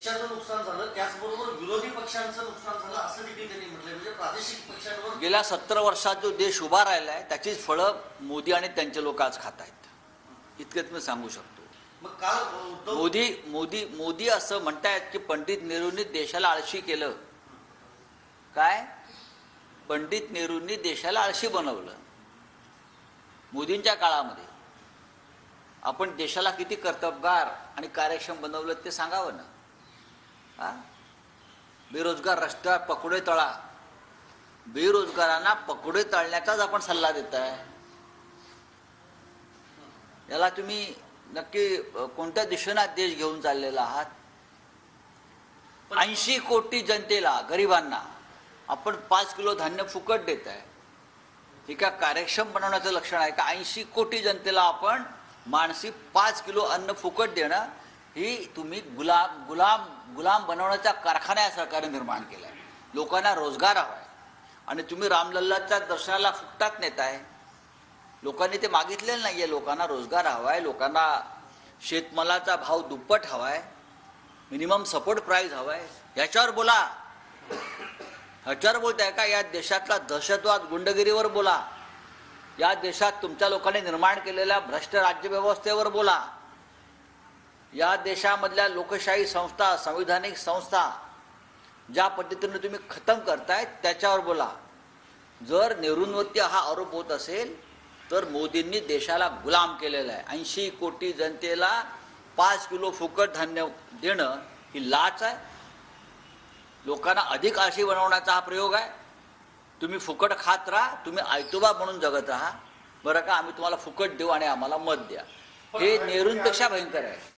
देशाचं नुकसान झालं, त्याचबरोबर विरोधी पक्षांचं नुकसान झालं असं देखील त्यांनी म्हटलंय. म्हणजे प्रादेशिक पक्षांवर गेल्या 17 वर्षात जो देश उभा राहिलाय त्याचीच फळं मोदी आणि त्यांचे लोक आज खात आहेत, इतकेच मी सांगू शकतो. मग काल उद्धव मोदी असं म्हणतायत की पंडित नेहरूंनी देशाला आळशी केलं. काय? पंडित नेहरूंनी देशाला आळशी बनवलं. मोदींच्या काळामध्ये आपण देशाला किती कर्तबगार आणि कार्यक्षम बनवलं ते सांगावं ना. बेरोजगार रस्त्यावर पकोडे तळा. बेरोजगारांना पकोडे तळण्याचाच आपण सल्ला देताय. याला तुम्ही नक्की कोणत्या दिशेने देश घेऊन चाललेला आहात? 80 कोटी जनतेला, गरिबांना आपण 5 किलो धान्य फुकट देत आहे. हे का कार्यक्षम बनवण्याचं लक्षण आहे का? 80 कोटी जनतेला आपण मानसिक 5 किलो अन्न फुकट देणं, ही तुम्ही गुलाम बनवण्याचा कारखाना या सरकारने निर्माण केला आहे. लोकांना रोजगार हवा आहे आणि तुम्ही रामलल्लाच्या दर्शनाला फुकटात नेताय. लोकांनी ते मागितलेलं नाही आहे. लोकांना रोजगार हवा आहे, लोकांना शेतमालाचा भाव दुप्पट हवा आहे, मिनिमम सपोर्ट प्राईस हवा आहे. याच्यावर बोला. ह्याच्यावर बोलताय का? या देशातला दहशतवाद, गुंडगिरीवर बोला. या देशात तुमच्या लोकांनी निर्माण केलेल्या भ्रष्ट राज्यव्यवस्थेवर बोला. या देशामधल्या लोकशाही संस्था, संविधानिक संस्था ज्या पद्धतीने तुम्ही खतम करताय त्याच्यावर बोला. जर नेहरूंवरती हा आरोप होत असेल तर मोदींनी देशाला गुलाम केलेला आहे. 80 कोटी जनतेला 5 किलो फुकट धान्य देणं ही लाच आहे. लोकांना अधिक आळशी बनवण्याचा हा प्रयोग आहे. तुम्ही फुकट खात राहा, तुम्ही आयतोबा म्हणून जगत राहा. बरं का, आम्ही तुम्हाला फुकट देऊ आणि आम्हाला मत द्या. हे नेहरूंपेक्षा भयंकर आहे.